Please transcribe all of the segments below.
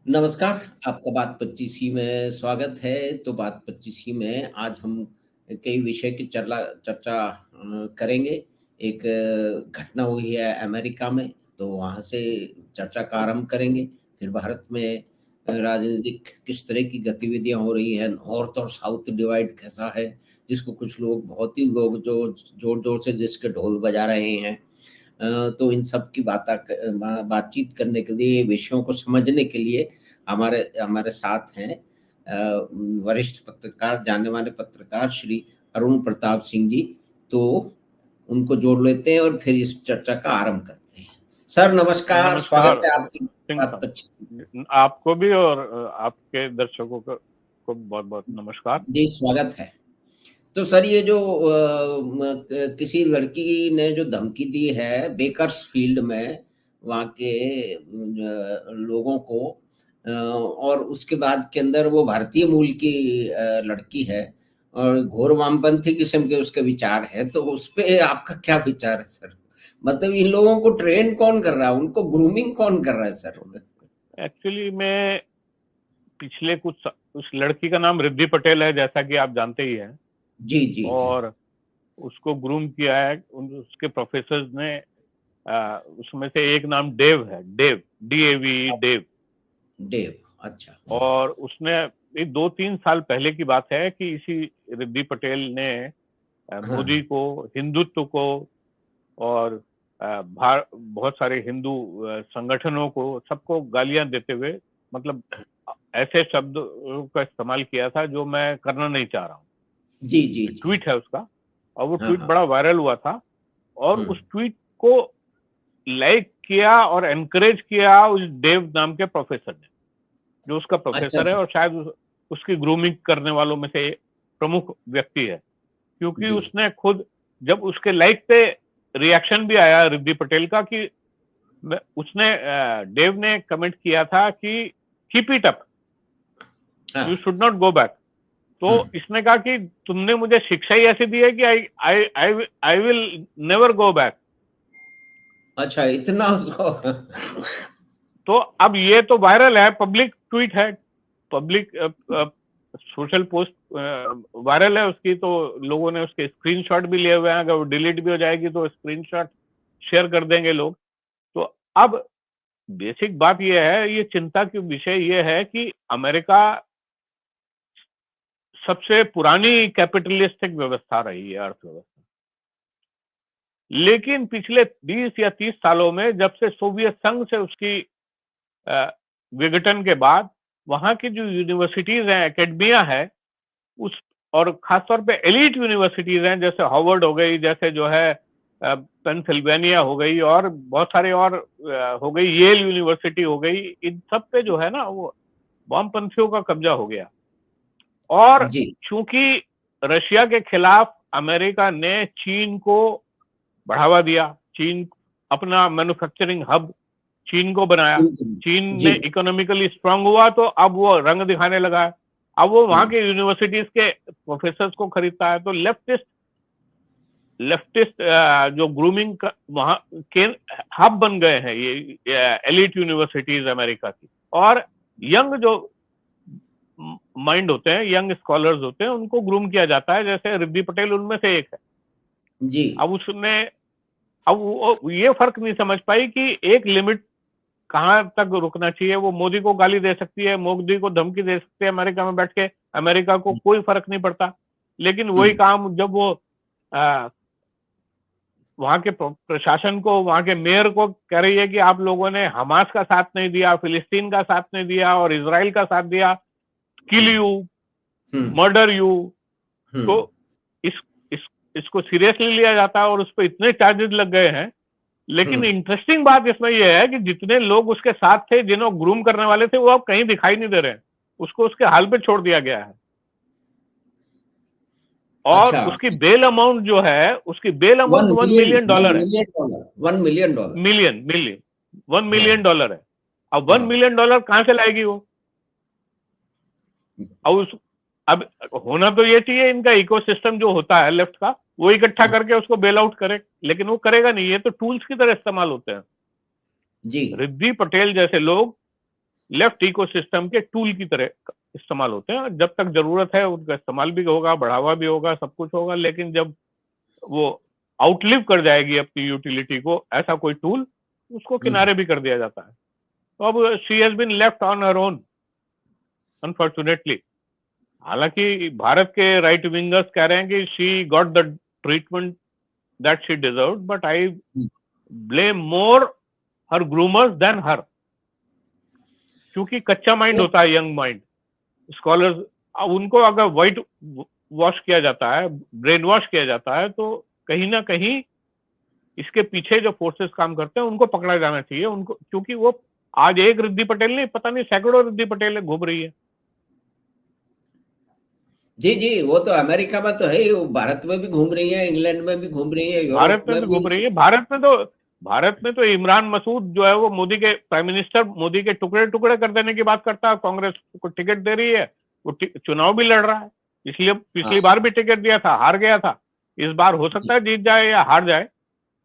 नमस्कार, आपका बात 25ई में स्वागत है। तो बात 25ई में आज हम कई विषय की चर्चा करेंगे। एक घटना हुई है अमेरिका में, तो वहाँ से चर्चा का आरंभ करेंगे। फिर भारत में राजनीतिक किस तरह की गतिविधियाँ हो रही हैं, नॉर्थ और साउथ डिवाइड कैसा है, जिसको कुछ लोग बहुत ही लोग जो ज़ोर-ज़ोर से जिसके ढोल बजा रहे हैं। तो इन सब की बातचीत करने के लिए, विषयों को समझने के लिए हमारे हमारे साथ हैं वरिष्ठ पत्रकार, जाने-माने पत्रकार श्री अरुण प्रताप सिंह जी। तो उनको जोड़ लेते हैं और फिर इस चर्चा का आरंभ करते हैं। सर नमस्कार, नमस्कार स्वागत है आपकी सिंह बात 25। साहब, आपको भी और आपके दर्शकों को बहुत-बहुत नमस्कार। जी, स्वागत है। तो सर ये जो किसी लड़की ने जो धमकी दी है बेकर्सफील्ड में वहाँ के लोगों को, और उसके बाद के अंदर वो भारतीय मूल की लड़की है और घोर वामपंथी किस्म के उसके विचार है, तो उस पे आपका क्या विचार है सर? मतलब इन लोगों को ट्रेन कौन कर रहा है, उनको ग्रूमिंग कौन कर रहा है सर? एक्चुअली मैं पिछले उस लड़की का नाम रिद्धि पटेल है, जैसा कि आप जानते ही हैं। जी जी जी। और उसको ग्रूम किया है उसके प्रोफेसर्स ने। उसमें से एक नाम डेव है, डेव, DAVE, डेव। डेव, अच्छा। और उसने ये 2-3 साल पहले की बात है कि इसी रिद्धि पटेल ने मोदी हाँ को, हिंदुत्व को और बहुत सारे हिंदू संगठनों को, सबको गालियां देते हुए, मतलब ऐसे शब्द का इस्तेमाल किया था जो मैं करना नहीं चाह रहा हूँ। जी जी जी। ट्वीट है उसका, और वो हाँ ट्वीट हाँ। बड़ा वायरल हुआ था। और हम्म। उस ट्वीट को लाइक किया और एनकरेज किया उस देव नाम के प्रोफेसर ने, जो उसका अच्छा प्रोफेसर है सर। और शायद उसकी ग्रूमिंग करने वालों में से प्रमुख व्यक्ति है। क्योंकि जी। उसने खुद, जब उसके लाइक पे रिएक्शन भी आया रिद्धि पटेल का, कि उसने डेव ने कमेंट किया था कि कीप इट अप, यू हाँ। Should not go back. तो हम्म। इसने कहा कि तुमने मुझे शिक्षा ही ऐसी दी है कि I I I I will never go back. अच्छा, इतना उसको। तो अब ये तो वायरल है, पब्लिक ट्वीट है, पब्लिक सोशल पोस्ट वायरल है उसकी। तो लोगों ने उसके स्क्रीनशॉट भी लिए हुए हैं, अगर वो डिलीट भी हो जाएगी तो स्क्रीनशॉट शेयर कर देंगे लोग। तो अब बेसिक बात यह है, ये चिंता की विषय ये है कि अमेरिका सबसे पुरानी कैपिटलिस्टिक व्यवस्था रही है, अर्थव्यवस्था। लेकिन पिछले 20 या 30 सालों में, जब से सोवियत संघ से उसकी विघटन के बाद, वहां की जो यूनिवर्सिटीज हैं, एकेडमिया है, उस और खासतौर पे एलीट यूनिवर्सिटीज हैं, जैसे हार्वर्ड हो गई, जैसे जो है पेंसिल्वेनिया हो गई, और बहुत सारे और हो गई, येल यूनिवर्सिटी हो गई। इन सब पे जो है ना, वो वामपंथियों का कब्जा हो गया। और जी चूंकि रशिया के खिलाफ अमेरिका ने चीन को बढ़ावा दिया, चीन अपना मैन्युफैक्चरिंग हब चीन को बनाया, बिल्कुल। चीन जी। में इकोनॉमिकली स्ट्रांग हुआ, तो अब वो रंग दिखाने लगा है। अब वो वहां हम्म। के यूनिवर्सिटीज के प्रोफेसर्स को खरीदता है। तो लेफ्टिस्ट लेफ्टिस्ट जो ग्रूमिंग वहां के हब बन गए हैं ये एलिट यूनिवर्सिटीज अमेरिका की। और यंग जो माइंड होते हैं, यंग स्कॉलर्स होते हैं, उनको ग्रूम किया जाता है, जैसे रिद्धि पटेल उनमें से एक है। जी। अब उसने, अब वो ये फर्क नहीं समझ पाई कि एक लिमिट कहाँ तक रुकना चाहिए। वो मोदी को गाली दे सकती है, मोदी को धमकी दे सकती है अमेरिका में बैठ के, अमेरिका को कोई फर्क नहीं पड़ता। लेकिन वही हम्म। काम जब वो वहां के प्रशासन को, वहां के मेयर को कह रही है कि आप लोगों ने हमास का साथ नहीं दिया, फिलिस्तीन का साथ नहीं दिया और इसराइल का साथ दिया, kill hmm. You, hmm. Murder you, तो हम्म। इस इस इसको सीरियसली लिया जाता है और उस पर इतने चार्जेस लग गए हैं। लेकिन हम्म। इंटरेस्टिंग बात इसमें यह है कि जितने लोग उसके साथ थे, जिन्हों ग्रूम करने वाले थे, वो अब कहीं दिखाई नहीं दे रहे हैं। उसको उसके हाल पे छोड़ दिया गया है। और अच्छा। उसकी बेल अमाउंट जो है, उसकी bail one amount one million million one dollar है। Million dollar 1 million dollar. Million million one million हाँ डॉलर है। अब वन हाँ। मिलियन डॉलर कहां से लाएगी वो? अब अब होना तो ये चाहिए, इनका इकोसिस्टम जो होता है लेफ्ट का, वो इकट्ठा करके उसको बेल आउट करे। लेकिन वो करेगा नहीं, ये तो टूल्स की तरह इस्तेमाल होते हैं। जी। रिद्धि पटेल जैसे लोग लेफ्ट इकोसिस्टम के टूल की तरह इस्तेमाल होते हैं। जब तक जरूरत है उनका इस्तेमाल भी होगा, बढ़ावा भी होगा, सब कुछ होगा, लेकिन जब वो आउटलिव कर जाएगी अपनी यूटिलिटी को, ऐसा कोई टूल, उसको किनारे भी कर दिया जाता है। तो अब she has been left on her own unfortunately. हालांकि भारत के राइट विंगर्स कह रहे हैं कि she got the treatment that she deserve, but I blame more her groomers than her, क्योंकि कच्चा माइंड होता है, यंग माइंड, स्कॉलर्स, उनको अगर व्हाइट वॉश किया जाता है, ब्रेन वॉश किया जाता है, तो कहीं ना कहीं इसके पीछे जो फोर्सेस काम करते हैं उनको पकड़ा जाना चाहिए उनको, क्योंकि वो आज एक रिद्धि पटेल नहीं, पता नहीं सैकड़ों रिद्धि पटेल घूम रही है। जी, जी, वो तो अमेरिका में तो है ही, वो भारत में भी घूम रही है, इंग्लैंड में भी घूम रही है, भारत यूरोप में में भी भी। घूम रही है। भारत में तो इमरान मसूद जो है वो मोदी के प्राइम मिनिस्टर, मोदी के टुकड़े टुकड़े कर देने की बात करता है, कांग्रेस को टिकट दे रही है, वो चुनाव भी लड़ रहा है, इसलिए पिछली हाँ, बार भी टिकट दिया था, हार गया था। इस बार हो सकता है जीत जाए या हार जाए,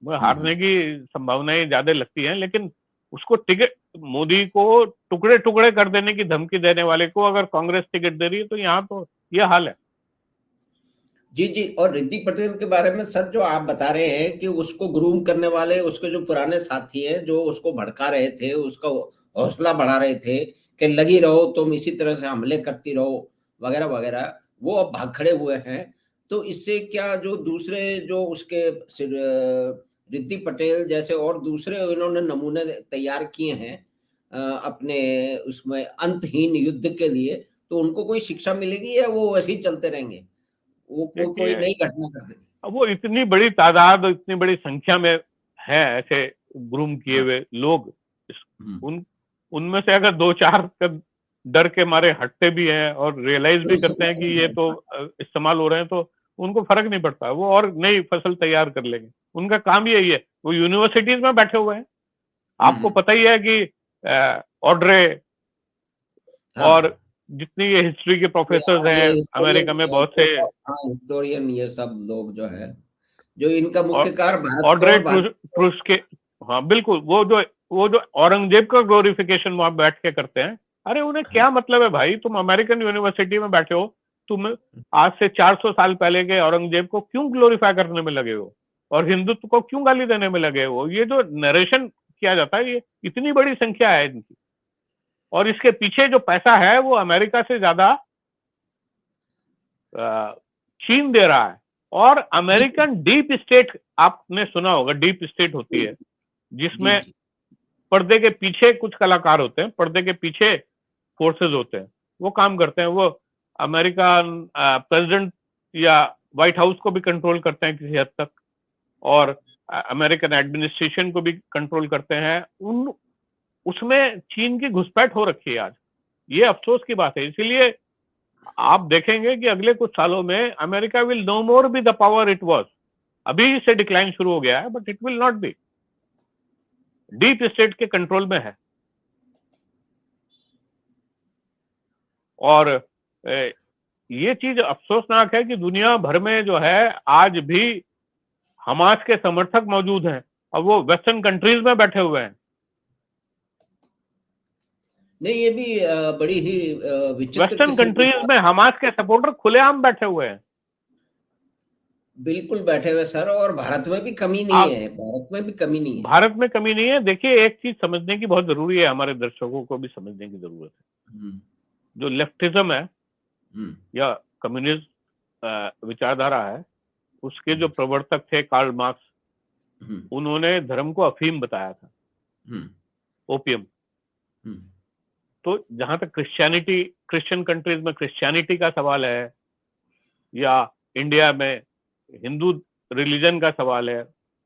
वो हुँ, हारने हुँ। की संभावनाएं ज्यादा लगती हैं, लेकिन उसको टिकट, मोदी को टुकड़े टुकड़े कर देने की धमकी देने वाले को अगर कांग्रेस टिकट दे रही है, तो यहाँ तो ये हाल है। जी, जी, और रिद्धि पटेल के बारे में सर जो आप बता रहे हैं कि उसको ग्रूम करने वाले उसके जो पुराने साथी हैं, जो उसको भड़का रहे थे, उसका हौसला बढ़ा रहे थे कि लगी रहो, तुम इसी तरह से हमले करती रहो, वगैरह-वगैरह, वो अब भाग खड़े हुए हैं। तो इससे क्या जो दूसरे जो उसके रिद्धि पटेल जैसे और दूसरे इन्होंने नमूने तैयार किए हैं अपने उसमें अंतहीन युद्ध के लिए, तो उनको कोई शिक्षा मिलेगी या वो वैसे ही चलते रहेंगे? वो कोई देखिए, नई घटना कर देंगे। वो इतनी बड़ी तादाद और इतनी बड़ी संख्या में है ऐसे ग्रूम किए हाँ, हुए लोग, हुँ। उन उनमें से अगर दो चार डर के मारे हटते भी हैं और रियलाइज भी करते हैं कि ये तो इस्तेमाल हो रहे हैं, तो उनको फर्क नहीं पड़ता, वो और नई फसल तैयार कर लेंगे। उनका काम यही है, वो यूनिवर्सिटीज में बैठे हुए हैं। हुँ, आपको हुँ। पता ही है कि ऑड्रे और हाँ, जितनी ये हिस्ट्री के प्रोफेसर ये हैं हिस्टोरियन अमेरिका में, बहुत से, हाँ, हिस्टोरियन ये सब लोग जो है, जो इनका मुख्य और कार्य भारत को ऑड्रे और भारत को ट्रूस के, हाँ बिल्कुल, वो जो औरंगजेब का ग्लोरिफिकेशन वहां बैठ के करते हैं। अरे उन्हें हाँ, क्या मतलब है भाई, तुम अमेरिकन यूनिवर्सिटी में बैठे हो, तुम आज से 400 साल पहले के औरंगजेब को क्यों ग्लोरीफाई करने में लगे हो, और हिंदुत्व को क्यों गाली देने में लगे हो। ये जो नरेशन किया जाता है, ये इतनी बड़ी संख्या है इनकी, और इसके पीछे जो पैसा है वो अमेरिका से ज्यादा चीन दे रहा है। और जी, अमेरिकन डीप स्टेट, आपने सुना होगा, डीप स्टेट होती जी, है जी, जिसमें जी। पर्दे के पीछे कुछ कलाकार होते हैं, पर्दे के पीछे फोर्सेस होते हैं, वो काम करते हैं। वो अमेरिकन प्रेसिडेंट या व्हाइट हाउस को भी कंट्रोल करते हैं किसी हद तक, और अमेरिकन एडमिनिस्ट्रेशन को भी कंट्रोल करते हैं। उन उसमें चीन की घुसपैठ हो रखी है आज, ये अफसोस की बात है। इसीलिए आप देखेंगे कि अगले कुछ सालों में America will no more be the power it was. अभी से डिक्लाइन शुरू हो गया है, but it will not be, deep state के कंट्रोल में है। और ये चीज अफसोसनाक है कि दुनिया भर में जो है आज भी हमास के समर्थक मौजूद हैं, और वो वेस्टर्न कंट्रीज में बैठे हुए हैं। नहीं, ये भी बड़ी ही विचित्र वेस्टर्न किस्म की कंट्रीज बात। में हमास के सपोर्टर खुलेआम बैठे हुए हैं। बिल्कुल बैठे हुए सर, और भारत में भी कमी नहीं आप, है, भारत में भी कमी नहीं है। भारत में कमी नहीं है। देखिए, एक चीज समझने की बहुत जरूरी है, हमारे दर्शकों को भी समझने की जरूरत है। हुँ, जो लेफ्टिज्म है हुँ, या कम्युनिस्ट विचारधारा है, उसके हुँ, जो प्रवर्तक थे कार्ल मार्क्स, हुँ, उन्होंने धर्म को अफीम बताया था, हुँ, ओपियम। हुँ, तो जहां तक क्रिश्चियनिटी, क्रिश्चियन कंट्रीज में क्रिश्चियनिटी का सवाल है, या इंडिया में हिंदू रिलीजन का सवाल है,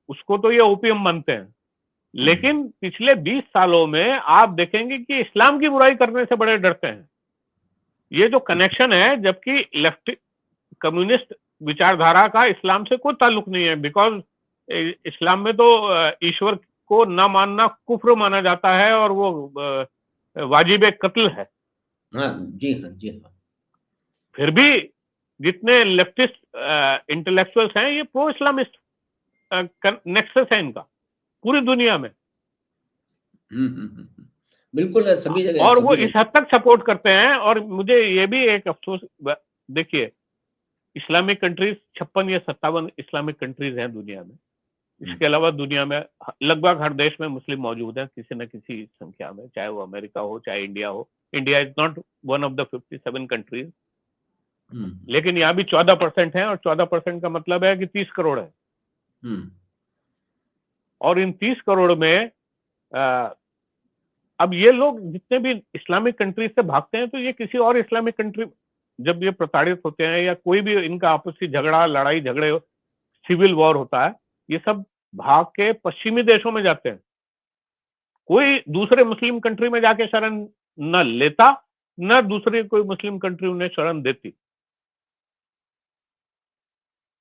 उसको तो ये ओपियम मानते हैं। हुँ, लेकिन पिछले 20 सालों में आप देखेंगे कि इस्लाम की बुराई करने से बड़े डरते हैं। ये जो कनेक्शन है, जबकि लेफ्ट कम्युनिस्ट विचारधारा का इस्लाम से कोई ताल्लुक नहीं है, बिकॉज इस्लाम में तो ईश्वर को न मानना कुफ्र माना जाता है, और वो वाजिब कत्ल है। हाँ, जी हाँ, जी हाँ। फिर भी जितने लेफ्टिस्ट इंटेलेक्चुअल्स हैं, ये प्रो इस्लामिस्ट नेक्सस है इनका पूरी दुनिया में। हुँ, हुँ, हुँ, हुँ। बिल्कुल सभी जगह, और वो सभी इस जगह। हद तक सपोर्ट करते हैं। और मुझे ये भी एक अफसोस, देखिए, इस्लामिक कंट्रीज 56 या 57 इस्लामिक कंट्रीज हैं दुनिया में। हुँ, इसके अलावा दुनिया में लगभग हर देश में मुस्लिम मौजूद हैं किसी न किसी संख्या में, चाहे वो अमेरिका हो, चाहे इंडिया हो। India is not one of the 57 countries, हुँ, लेकिन यहाँ भी 14% है, और 14% का मतलब है कि 30 करोड़ है। हुँ, और इन 30 करोड़ में अब ये लोग जितने भी इस्लामिक कंट्री से भागते हैं, तो ये किसी और इस्लामिक कंट्री, जब ये प्रताड़ित होते हैं या कोई भी इनका आपसी झगड़ा, लड़ाई झगड़े, सिविल वॉर होता है, ये सब भाग के पश्चिमी देशों में जाते हैं। कोई दूसरे मुस्लिम कंट्री में जाके शरण न लेता, न दूसरी कोई मुस्लिम कंट्री उन्हें शरण देती।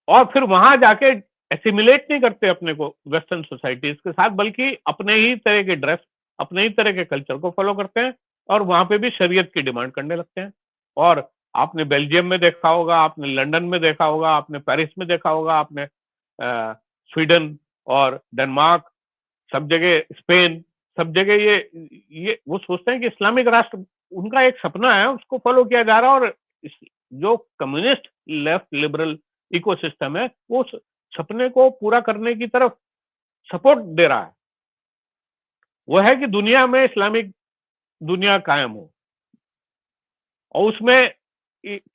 और फिर वहां जाके एसिमिलेट नहीं करते अपने को वेस्टर्न सोसाइटीज के साथ, बल्कि अपने ही तरह के ड्रेस, अपने ही तरह के कल्चर को फॉलो करते हैं, और वहां पे भी शरीयत की डिमांड करने लगते हैं। और आपने बेल्जियम में देखा होगा, आपने लंदन में देखा होगा, आपने पेरिस में देखा होगा, आपने स्वीडन और डेनमार्क, सब जगह स्पेन, सब जगह ये वो सोचते हैं कि इस्लामिक राष्ट्र उनका एक सपना है, उसको फॉलो किया जा रहा है। और जो कम्युनिस्ट लेफ्ट लिबरल इकोसिस्टम है, वो उस सपने को पूरा करने की तरफ सपोर्ट दे रहा है। वो है कि दुनिया में इस्लामिक दुनिया कायम हो। और उसमें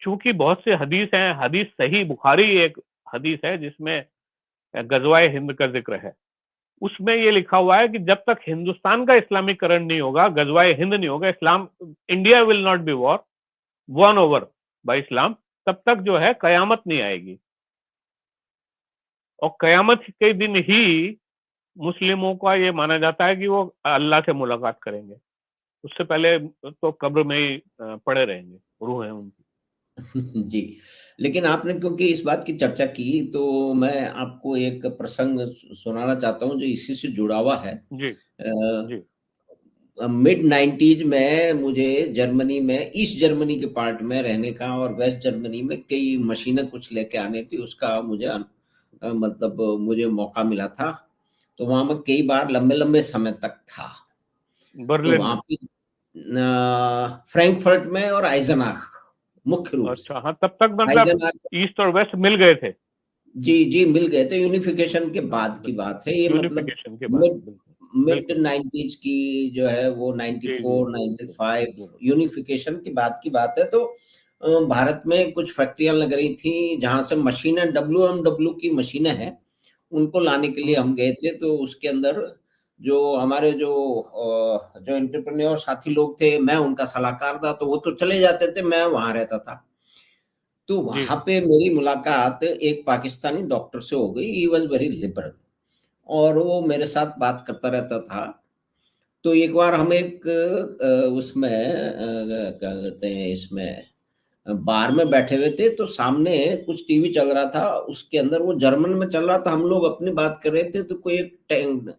चूंकि बहुत से हदीस हैं, हदीस सही बुखारी एक हदीस है जिसमें गजवाए हिंद का जिक्र है। उसमें ये लिखा हुआ है कि जब तक हिंदुस्तान का इस्लामीकरण नहीं होगा, गजवाए हिंद नहीं होगा, इस्लाम, India will not be won over by Islam, तब तक जो है कयामत नहीं आएगी। और कयामत के दिन ही मुस्लिमों का ये माना जाता है कि वो अल्लाह से मुलाकात करेंगे। उससे पहले तो कब्र में ही पड़े रहेंगे, रूह है उनकी। जी। लेकिन आपने क्योंकि इस बात की चर्चा की, तो मैं आपको एक प्रसंग सुनाना चाहता हूँ जो इसी से जुड़ा हुआ है। जी, अ जी, मिड 90s में मुझे जर्मनी में, ईस्ट जर्मनी के पार्ट में रहने का और वेस्ट जर्मनी में कई मशीनें कुछ लेके आनी थी, उसका मुझे मतलब मुझे मौका मिला था। तो वहाँ मैं कई बार लंबे-लंबे समय तक था। तो बर्लिन वहाँ में। पे फ्रैंकफर्ट में और आइज़ेनआच मुख्य रूप से। अच्छा, हाँ, तब तक मतलब आइज़ेनआच ईस्ट और वेस्ट मिल गए थे। जी, जी, मिल गए थे, यूनिफ़िकेशन के बाद की बिल्कुल, बात है ये, मतलब यूनिफिकेशन के बाद, मिड बिल्कुल, मिड बिल्कुल। 90s की जो है वो जी, जी, 94, जी, बिल्कुल, 95 बिल्कुल। यूनिफ़िकेशन के बाद की बात है। तो भारत में कुछ फैक्ट्रियाँ लग रही थी जहाँ से मशीनें, डब्ल्यूएमडब्ल्यू की मशीनें हैं, उनको लाने के लिए हुँ, हम गए थे। तो उसके अंदर जो हमारे जो एंटरप्रेन्योर साथी लोग थे, मैं उनका सलाहकार था, तो वो तो चले जाते थे, मैं वहाँ रहता था। तो जी, वहाँ पे मेरी मुलाकात एक पाकिस्तानी डॉक्टर से हो गई, ही वाज़ वेरी लिबरल और वो मेरे साथ बात करता रहता था। तो एक बार हम एक उसमें क्या कहते हैं इसमें बार में बैठे हुए थे, तो सामने कुछ टीवी चल रहा था, उसके अंदर वो जर्मन में चल रहा था, हम लोग अपनी बात कर रहे थे, तो कोई एक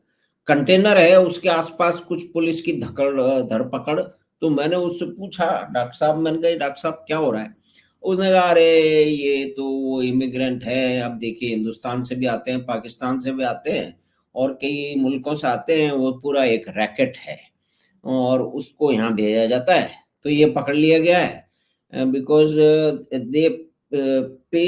कंटेनर है, उसके आस-पास कुछ पुलिस की धरपकड़। तो मैंने उससे पूछा, डॉक्टर साहब, मैंने कहा, डॉक्टर साहब क्या हो रहा है? उसने कहा, अरे ये तो वो इमिग्रेंट है, अब देखिए हिंदुस्तान से भी आते हैं, पाकिस्तान से भी आते हैं और कई मुल्कों से आते हैं, वो पूरा एक रैकेट है और उसको यहाँ भेजा जाता है। तो ये पकड़ लिया गया है बिकॉज़ दे पे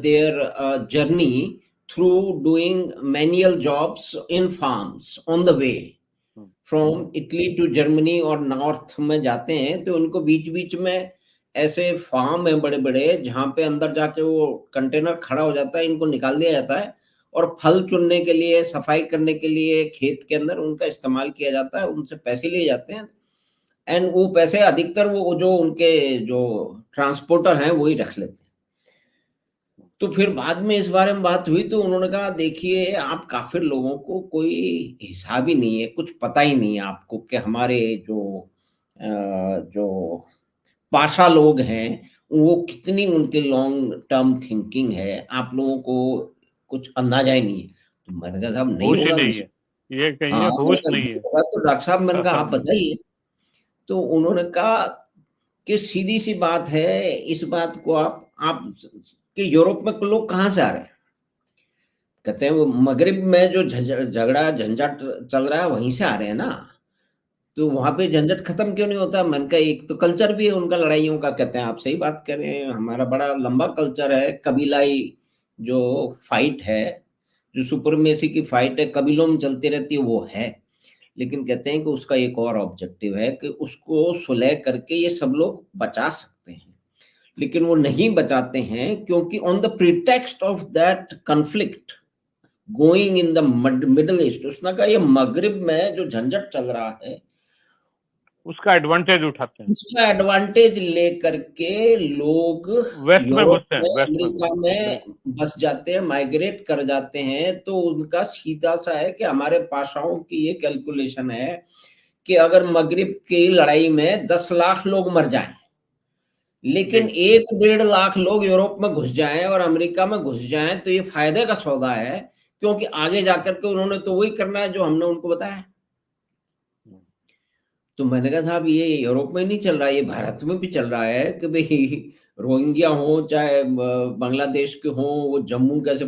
their journey through doing manual jobs in farms on the way हुँ, फ्रॉम इटली टू जर्मनी और नॉर्थ में जाते हैं, तो उनको बीच-बीच में ऐसे फार्म हैं बड़े-बड़े, जहाँ पे अंदर जाके वो कंटेनर खड़ा हो जाता है, इनको निकाल दिया जाता है और फल चुनने के लिए, सफाई करने के लिए खेत के अंदर उनका इस्तेमाल किया जाता है, उनसे पैसे लिए जाते हैं एंड वो पैसे अधिकतर वो जो उनके जो ट्रांसपोर्टर हैं, वो ही रख लेते हैं। तो फिर बाद में इस बारे में बात हुई, तो उन्होंने कहा, देखिए आप काफ़िर लोगों को कोई हिसाब ही नहीं है, कुछ पता ही नहीं है आपको कि हमारे जो पाशा लोग हैं, वो कितनी उनकी लॉन्ग टर्म थिंकिंग है, आप लोगों को कुछ अंदाज़ा ही नहीं है। तो मैंने कहा, साहब नहीं होश ही होगा नहीं नहीं। है। ये हाँ, कहिए मैंने होश कहा नहीं नहीं है। होगा तो डॉक्टर साहब, मैंने कहा आप हाँ, बताइए। तो उन्होंने कहा कि सीधी-सी बात है, इस बात को आप कि यूरोप में लोग कहाँ से आ रहे हैं? कहते हैं वो मगरिब में जो झगड़ा झंझट चल रहा है वहीं से आ रहे हैं ना। तो वहाँ पे झंझट खत्म क्यों नहीं होता? मैंने कहा एक तो कल्चर भी है उनका लड़ाइयों का, कहते हैं आप सही बात कर रहे हैं, हमारा बड़ा लंबा कल्चर है, कबीलाई जो फाइट है, जो सुपरमेसी की फाइट है, कबीलों में चलती रहती है वो है। लेकिन कहते हैं कि उसका एक और ऑब्जेक्टिव है कि उसको सुलह करके ये सब लोग बचा सकते हैं। लेकिन वो नहीं बचाते हैं क्योंकि on the pretext of that conflict going in the middle east, उसने कहा ये मगरिब में जो झंझट चल रहा है उसका एडवांटेज उठाते हैं, उसका एडवांटेज लेकर के लोग वेस्ट में यूरोप घुसते हैं, में, वेस्ट में अमेरिका घुसते हैं, में बिल्कुल। बस जाते हैं, माइग्रेट कर जाते हैं। तो उनका सीधा सा है कि हमारे पासाओं की ये कैलकुलेशन है कि अगर मगरिब की लड़ाई में 10 लाख लोग मर जाएं, लेकिन जी, 1 डेढ़ लाख लोग यूरोप में घुस जाएं और अमेरिका में घुस जाएं तो ये फायदे का सौदा है, क्योंकि आगे जाकर के उन्होंने तो वही करना है जो हमने उनको बताया। तो मैंने कहा साहब ये यूरोप में नहीं चल रहा है, ये भारत में भी चल रहा है कि भई रोहिंग्या हो चाहे बांग्लादेश के हों, वो जम्मू कैसे